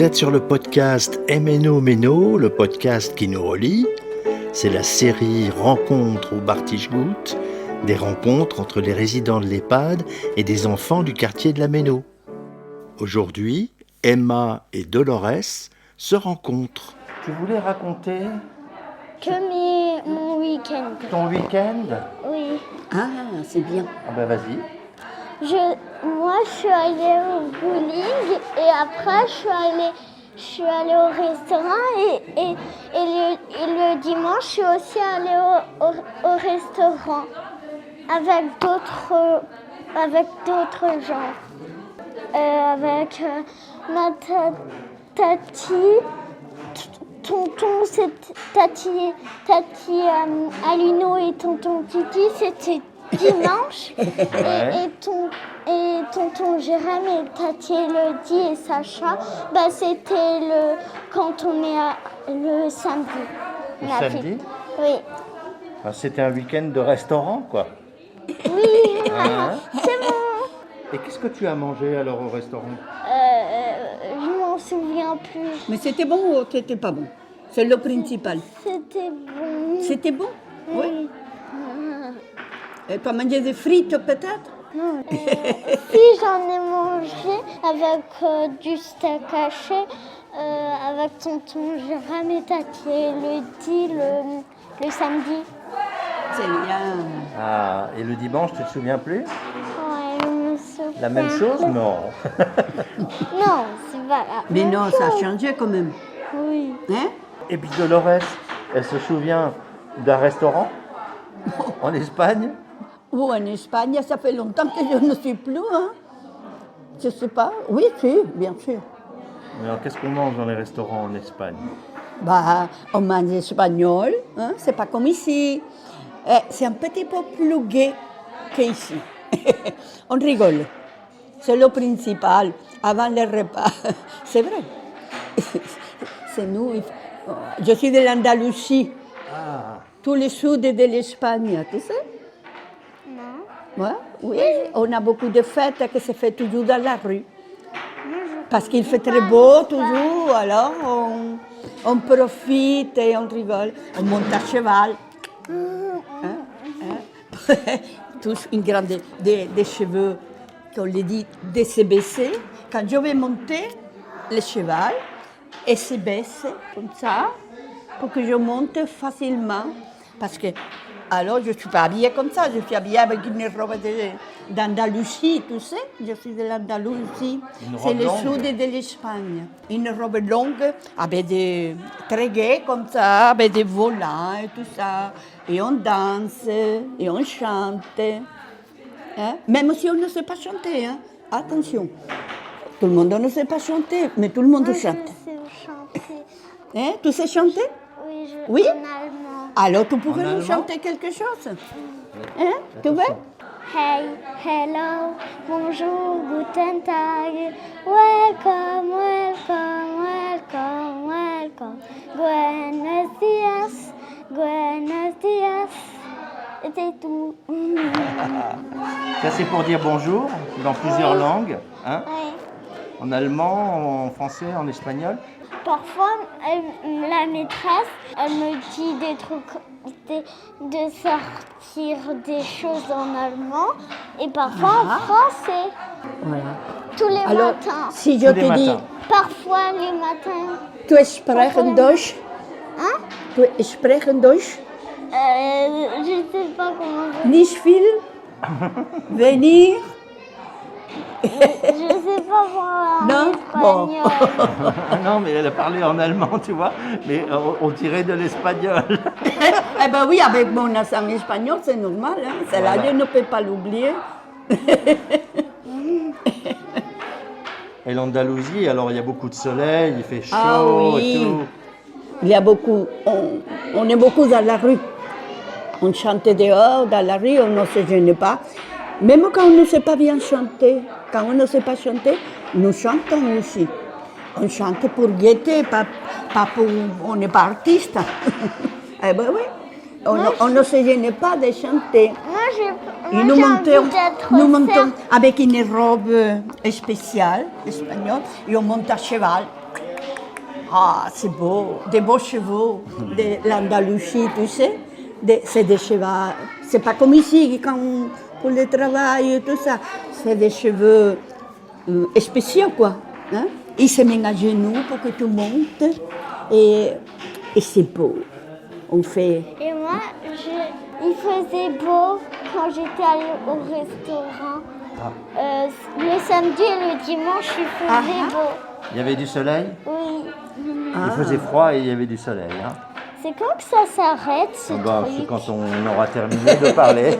Vous êtes sur le podcast MNO Méno, le podcast qui nous relie. C'est la série Rencontres au Bartichgout, des rencontres entre les résidents de l'EHPAD et des enfants du quartier de la Méno. Aujourd'hui, Emma et Dolores se rencontrent. Tu voulais raconter mon week-end. ton week-end ? Oui. Ah, c'est bien. Ah ben vas-y. Moi, je suis allée au bowling et après, je suis allée au restaurant et le dimanche, je suis aussi allée au restaurant avec d'autres gens. Avec ma tati, tonton, tati Alino et tonton Titi, c'était dimanche. Et tonton Jérém et tati Elodie et Sacha, c'était quand on est le samedi. Le samedi ? Oui. Ah, c'était un week-end de restaurant, quoi. Oui, Hein ? c'est bon. Et qu'est-ce que tu as mangé alors au restaurant ? Je m'en souviens plus. Mais c'était bon ou c'était pas bon? C'est le principal. C'était bon. C'était bon? Oui. Et tu as mangé des frites peut-être? Non. Si j'en ai mangé avec du steak haché, avec tonton Jérém et tati Elodie le samedi. C'est bien. Ah, et le dimanche, tu te souviens plus ? Ouais, je me souviens. La même chose ? Non. Non, c'est pas la Mais même non, chose. ça a changé quand même. Oui. Hein? Et puis Dolores, elle se souvient d'un restaurant en Espagne ? Ou en Espagne, ça fait longtemps que je ne suis plus. Hein? Je ne sais pas. Oui, si, bien sûr. Alors, qu'est-ce qu'on mange dans les restaurants en Espagne ? Bah, on mange espagnol, hein? C'est pas comme ici. C'est un petit peu plus gai qu'ici. On rigole. C'est le principal, avant le repas. C'est vrai. C'est nous. Je suis de l'Andalousie, tout le sud de l'Espagne, tu sais? Non. Ouais, oui, on a beaucoup de fêtes qui se font toujours dans la rue. Parce qu'il fait très beau toujours, alors on profite et on rigole. On monte à cheval. Tous une grande des cheveux, on les dit, de se baisser. Quand je vais monter le cheval, et se baisse comme ça, pour que je monte facilement. Parce que, alors, je ne suis pas habillée comme ça, je suis habillée avec une robe d'Andalousie, tu sais, je suis de l'Andalousie, c'est le sud de l'Espagne. Une robe longue, avec des très gaie comme ça, avec des volants et tout ça. Et on danse, et on chante. Hein? Même si on ne sait pas chanter, hein? Attention. Tout le monde ne sait pas chanter, mais tout le monde Moi, chante. je sais chanter. Hein? Tu sais chanter? Oui, Oui? en allemand. Alors tu pourrais En nous allemand? chanter quelque chose? Hein? Tu veux? Hey, hello, bonjour, guten Tag, welcome, welcome, welcome, welcome, buenos dias, buenos dias. Et c'est tout. Ça, c'est pour dire bonjour dans plusieurs langues. Hein ? Ouais. En allemand, en français, en espagnol. Parfois, la maîtresse, elle me dit des trucs, de sortir des choses en allemand et parfois en français. Voilà. Tous les Alors, matins. si je Tous les te dis, matins. Parfois les matins. tu sprechen Deutsch, Hein? tu sprechen Deutsch, Je sais pas comment. nicht viel, venir, Je sais pas voir Non? en espagnol. Non, mais elle a parlé en allemand, tu vois, mais on dirait de l'espagnol. eh ben oui, avec mon accent espagnol, c'est normal, hein? Celle-là, Voilà. je ne peux pas l'oublier. Et l'Andalousie, alors il y a beaucoup de soleil, il fait chaud Ah oui. et tout. Il y a beaucoup, on est beaucoup dans la rue. On chante dehors, dans la rue, on ne se gêne pas. Même quand on ne sait pas bien chanter, quand on ne sait pas chanter, nous chantons aussi. On chante pour guetter, pas pour... On n'est pas artiste. Eh ben oui, on ne se gêne pas de chanter. Moi, Et nous j'ai montons, envie d'être nous montons serre. avec une robe spéciale, espagnole, et on monte à cheval. Ah, c'est beau, des beaux chevaux, de l'Andalousie, tu sais. C'est des chevaux, c'est pas comme ici, quand pour le travail et tout ça. C'est des cheveux spéciaux, quoi. Hein? Ils se mettent à genoux pour que tu montes. Et c'est beau. On fait... Et moi, il faisait beau quand j'étais allée au restaurant. Le samedi et le dimanche, il faisait beau. Il y avait du soleil? Oui. Il faisait froid et il y avait du soleil. Hein? C'est quand que ça s'arrête, ce C'est truc? quand on aura terminé de parler.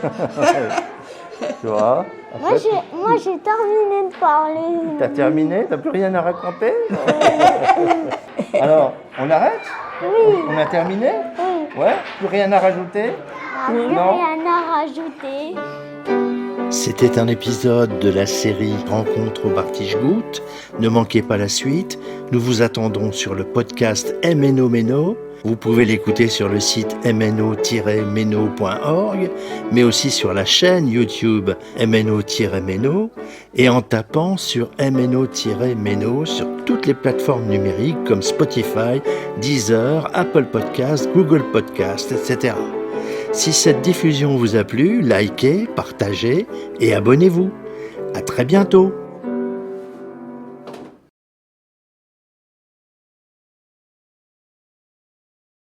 Tu vois? Moi, j'ai terminé de parler. T'as terminé? T'as plus rien à raconter? Alors, on arrête? Oui. On a terminé? Oui. Ouais? Plus rien à rajouter? Plus Non. rien à rajouter. C'était un épisode de la série Rencontre au Bartichgut. Ne manquez pas la suite. Nous vous attendons sur le podcast MNO Meno. Vous pouvez l'écouter sur le site mno-meno.org, mais aussi sur la chaîne YouTube MNO-Meno et en tapant sur MNO-Meno sur toutes les plateformes numériques comme Spotify, Deezer, Apple Podcasts, Google Podcasts, etc. Si cette diffusion vous a plu, likez, partagez et abonnez-vous. À très bientôt.